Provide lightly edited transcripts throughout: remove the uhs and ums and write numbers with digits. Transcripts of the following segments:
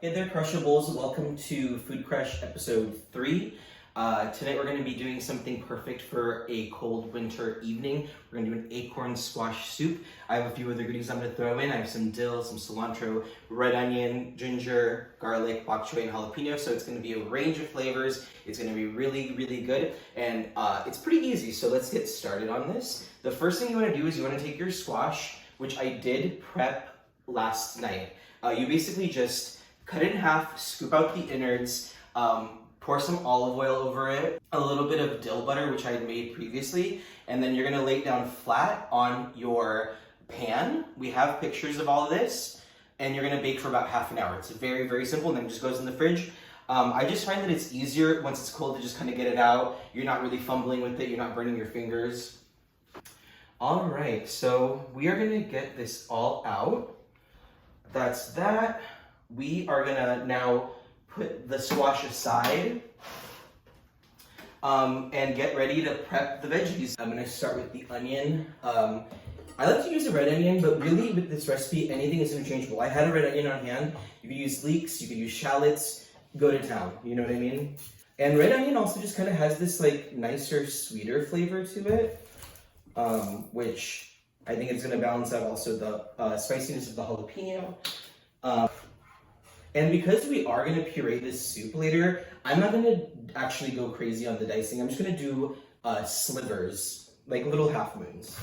Hey there, Crushables. Welcome to Food Crush episode 3. Tonight we're going to be doing something perfect for a cold winter evening. We're going to do an acorn squash soup. I have a few other goodies I'm going to throw in. I have some dill, some cilantro, red onion, ginger, garlic, bok choy, and jalapeno. So it's going to be a range of flavors. It's going to be really, really good. And it's pretty easy. So let's get started on this. The first thing you want to do is you want to take your squash, which I did prep last night. You basically just cut it in half, scoop out the innards, pour some olive oil over it, a little bit of dill butter, which I had made previously, and then you're gonna lay it down flat on your pan. We have pictures of all of this, and you're gonna bake for about half an hour. It's very, very simple, and then it just goes in the fridge. I just find that it's easier once it's cold to just kind of get it out. You're not really fumbling with it, you're not burning your fingers. All right, so we are gonna get this all out. That's that. We are gonna now put the squash aside and get ready to prep the veggies. I'm gonna start with the onion. I like to use a red onion, but really with this recipe, anything is interchangeable. I had a red onion on hand. You could use leeks, you could use shallots, go to town, you know what I mean? And red onion also just kind of has this like nicer, sweeter flavor to it, which I think it's gonna balance out also the spiciness of the jalapeno. And because we are gonna puree this soup later, I'm not gonna actually go crazy on the dicing. I'm just gonna do slivers, like little half moons.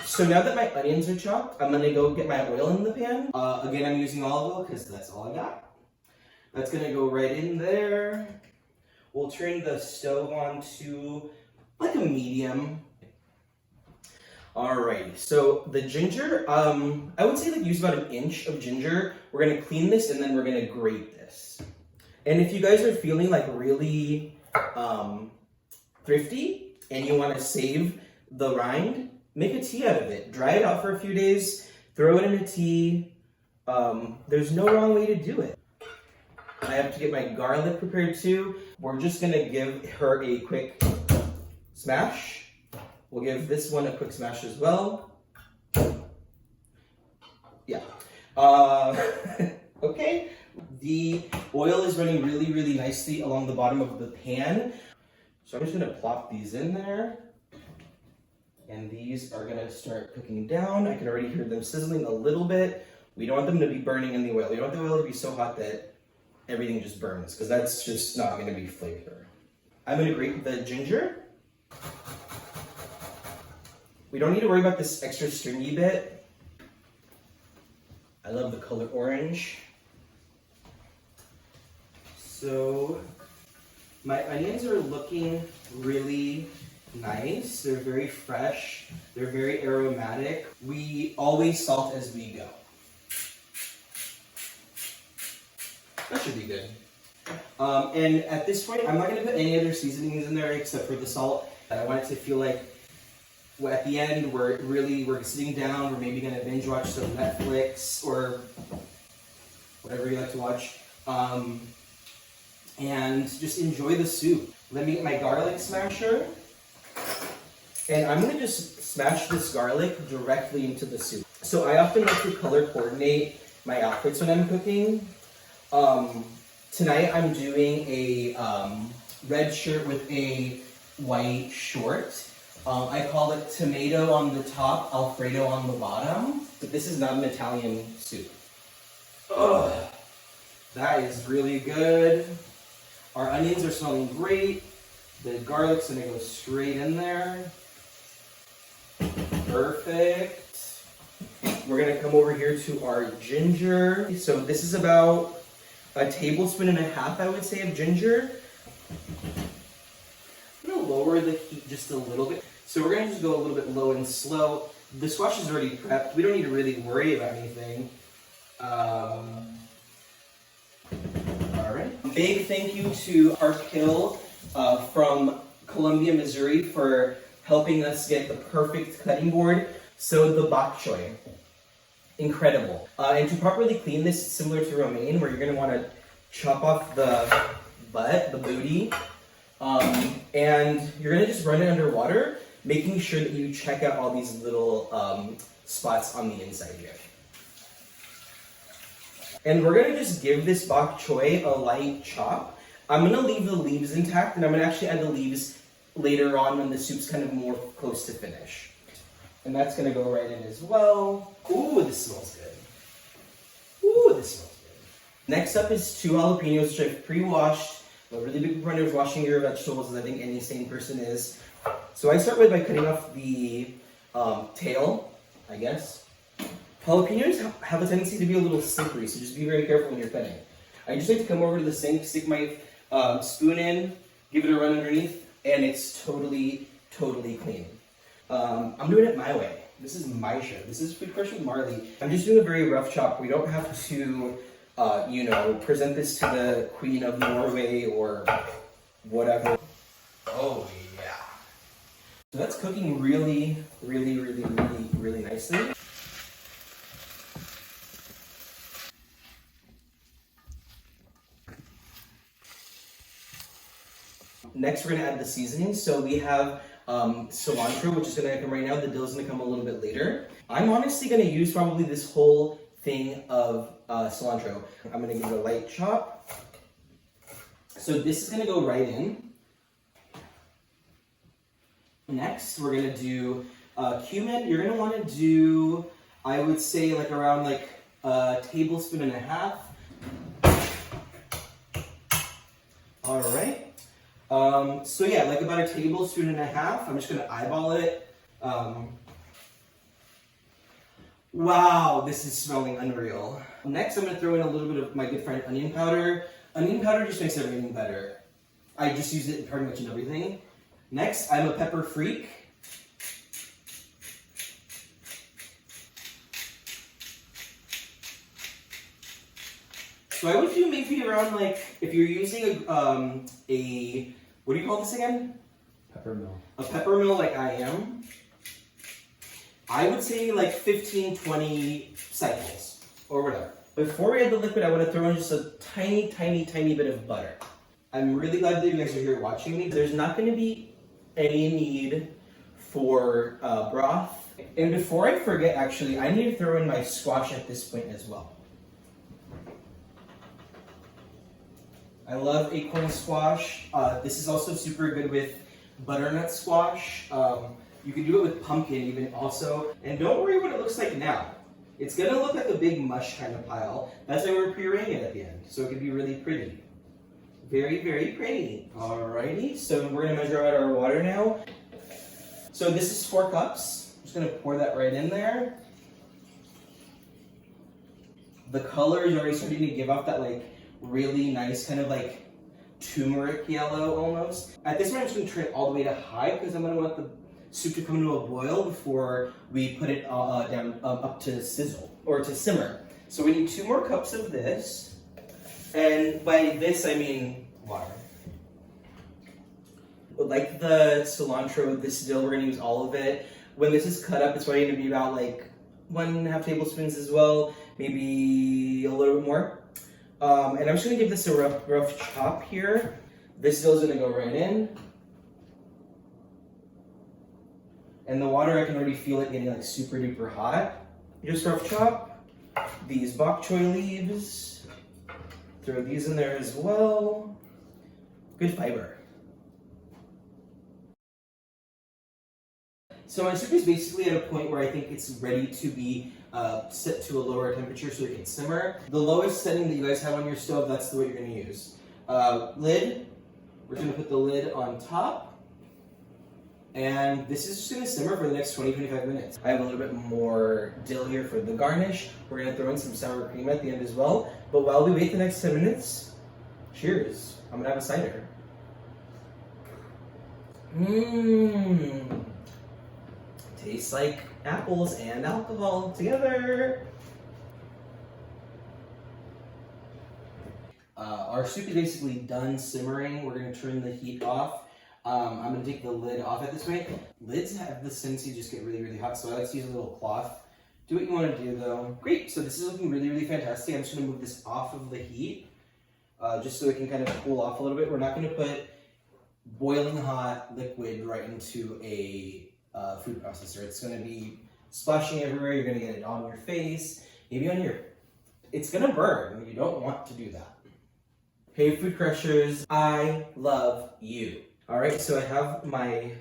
So now that my onions are chopped, I'm gonna go get my oil in the pan. Again, I'm using olive oil because that's all I got. That's gonna go right in there. We'll turn the stove on to like a medium. Alrighty, so the ginger, I would say like use about 1 inch of ginger. We're gonna clean this and then we're gonna grate this. And if you guys are feeling like really thrifty and you wanna save the rind, make a tea out of it. Dry it out for a few days, throw it in a tea. There's no wrong way to do it. I have to get my garlic prepared too. We're just gonna give her a quick smash. We'll give this one a quick smash as well. Yeah. Okay. The oil is running really, really nicely along the bottom of the pan. So I'm just gonna plop these in there. And these are gonna start cooking down. I can already hear them sizzling a little bit. We don't want them to be burning in the oil. We don't want the oil to be so hot that everything just burns, because that's just not gonna be flavor. I'm gonna grate the ginger. We don't need to worry about this extra stringy bit. I love the color orange. So my onions are looking really nice. They're very fresh. They're very aromatic. We always salt as we go. That should be good. And at this point, I'm not gonna put any other seasonings in there except for the salt. I want it to feel like at the end, we're sitting down, we're maybe gonna binge watch some Netflix or whatever you like to watch, and just enjoy the soup. Let me get my garlic smasher, and I'm gonna just smash this garlic directly into the soup. So I often like to color coordinate my outfits when I'm cooking. Tonight I'm doing a red shirt with a white short. I call it tomato on the top, alfredo on the bottom, but this is not an Italian soup. Ugh, that is really good. Our onions are smelling great. The garlic's gonna go straight in there. Perfect. We're gonna come over here to our ginger. So this is about 1.5 tablespoons, I would say, of ginger. I'm gonna lower the heat just a little bit. So we're gonna just go a little bit low and slow. The squash is already prepped. We don't need to really worry about anything. All right. Big thank you to our Hill from Columbia, Missouri for helping us get the perfect cutting board. So the bok choy, incredible. And to properly clean this, similar to romaine, where you're gonna wanna chop off the butt, the booty, and you're gonna just run it under water, making sure that you check out all these little spots on the inside here. And we're gonna just give this bok choy a light chop. I'm gonna leave the leaves intact, and I'm gonna actually add the leaves later on when the soup's kind of more close to finish. And that's gonna go right in as well. Ooh, this smells good. Ooh, this smells good. Next up is 2 jalapenos, which I've pre-washed. I'm a really big proponent of washing your vegetables, as I think any sane person is. So I start by cutting off the tail, I guess. Jalapenos have a tendency to be a little slippery, so just be very careful when you're cutting. I just like to come over to the sink, stick my spoon in, give it a run underneath, and it's totally clean. I'm doing it my way. This is my show. This is Food Crush with Marley. I'm just doing a very rough chop. We don't have to, present this to the Queen of Norway or whatever. Oh yeah. So that's cooking really nicely. Next, we're gonna add the seasoning. So we have cilantro, which is gonna come right now. The dill's gonna come a little bit later. I'm honestly gonna use probably this whole thing of cilantro. I'm gonna give it a light chop. So this is gonna go right in. Next, we're gonna do cumin. You're gonna wanna do, I would say, like around like a tablespoon and a half. All right. So yeah, like about a tablespoon and a half. I'm just gonna eyeball it. Wow, this is smelling unreal. Next, I'm gonna throw in a little bit of my good friend onion powder. Onion powder just makes everything better. I just use it pretty much in everything. Next, I'm a pepper freak. So I would do maybe around like, if you're using a what do you call this again? Pepper mill. A pepper mill like I am. I would say like 15, 20 cycles or whatever. Before we add the liquid, I want to throw in just a tiny bit of butter. I'm really glad that you guys are here watching me. There's not going to be any need for broth. And before I forget, actually, I need to throw in my squash at this point as well. I love acorn squash. This is also super good with butternut squash. You can do it with pumpkin even also. And don't worry what it looks like now. It's gonna look like a big mush kind of pile. That's why we're pureeing it at the end, so it can be really pretty. Very pretty. Alrighty, so we're gonna measure out our water now. So this is 4 cups. I'm just gonna pour that right in there. The color is already starting to give off that like really nice kind of like turmeric yellow almost. At this point, I'm just gonna turn it all the way to high because I'm gonna want the soup to come to a boil before we put it down up to sizzle or to simmer. So we need 2 more cups of this, and by this I mean water. Like the cilantro, this dill, we're gonna use all of it. When this is cut up, it's probably gonna be about like 1.5 tablespoons as well, maybe a little bit more. And I'm just gonna give this a rough chop here. This dill is gonna go right in. And the water, I can already feel it getting like super duper hot. Just rough chop these bok choy leaves. Throw these in there as well. Good fiber. So my soup is basically at a point where I think it's ready to be set to a lower temperature so it can simmer. The lowest setting that you guys have on your stove, that's the way you're gonna use. Lid, we're gonna put the lid on top. And this is just gonna simmer for the next 20-25 minutes. I have a little bit more dill here for the garnish. We're gonna throw in some sour cream at the end as well. But while we wait the next 10 minutes, cheers. I'm gonna have a cider. Tastes like apples and alcohol together. Our soup is basically done simmering. We're gonna turn the heat off. I'm gonna take the lid off at this point. Lids have this tendency to just get really hot, so I like to use a little cloth. Do what you wanna do though. Great, so this is looking really fantastic. I'm just gonna move this off of the heat, just so it can kind of cool off a little bit. We're not gonna put boiling hot liquid right into a food processor. It's gonna be splashing everywhere. You're gonna get it on your face, maybe on your it's gonna burn. You don't want to do that. Hey Food Crushers, I love you. All right, so I have my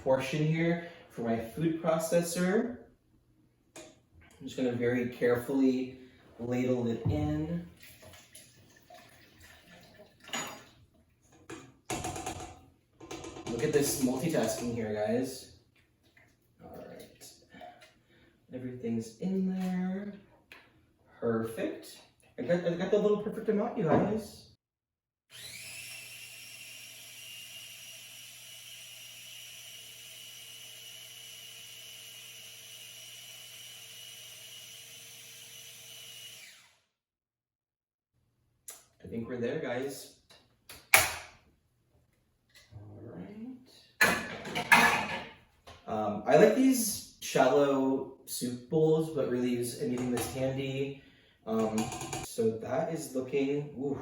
portion here for my food processor. I'm just gonna very carefully ladle it in. Look at this multitasking here, guys. All right, everything's in there. Perfect. I got the little perfect amount, you guys. I think we're there, guys. All right. I like these shallow soup bowls, but really use anything that's handy. So that is looking, ooh,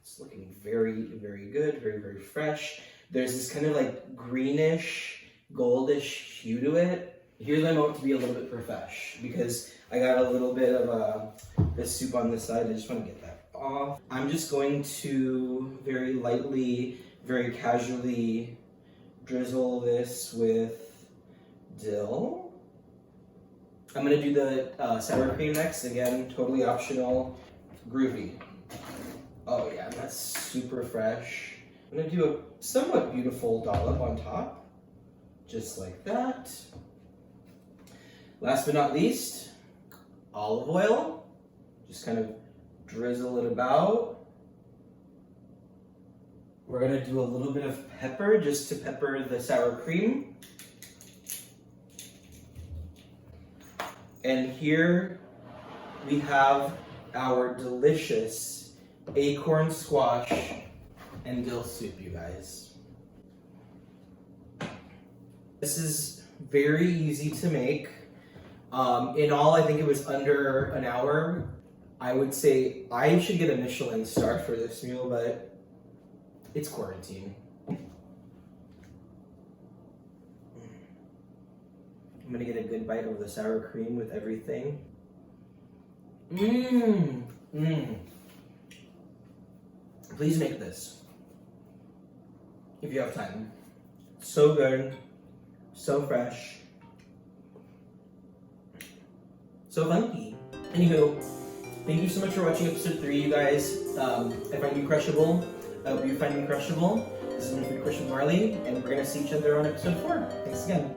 it's looking very, very good, very, very fresh. There's this kind of like greenish, goldish hue to it. Here's my moment to be a little bit profesh because I got a little bit of this soup on this side. I just want to get that off. I'm just going to very lightly, very casually drizzle this with dill. I'm gonna do the sour cream next. Again, totally optional, groovy. Oh yeah, that's super fresh. I'm gonna do a somewhat beautiful dollop on top, just like that. Last but not least, olive oil. Just kind of drizzle it about. We're gonna do a little bit of pepper just to pepper the sour cream. And here we have our delicious acorn squash and dill soup, you guys. This is very easy to make. In all, I think it was under an hour. I would say I should get a Michelin star for this meal, but it's quarantine. I'm gonna get a good bite of the sour cream with everything. Please make this if you have time. So good, so fresh, so funky. Anywho, thank you so much for watching episode 3, you guys. I find you crushable. I hope you find me crushable. This has been Food Crush with Marley, and we're gonna see each other on episode 4. Thanks again.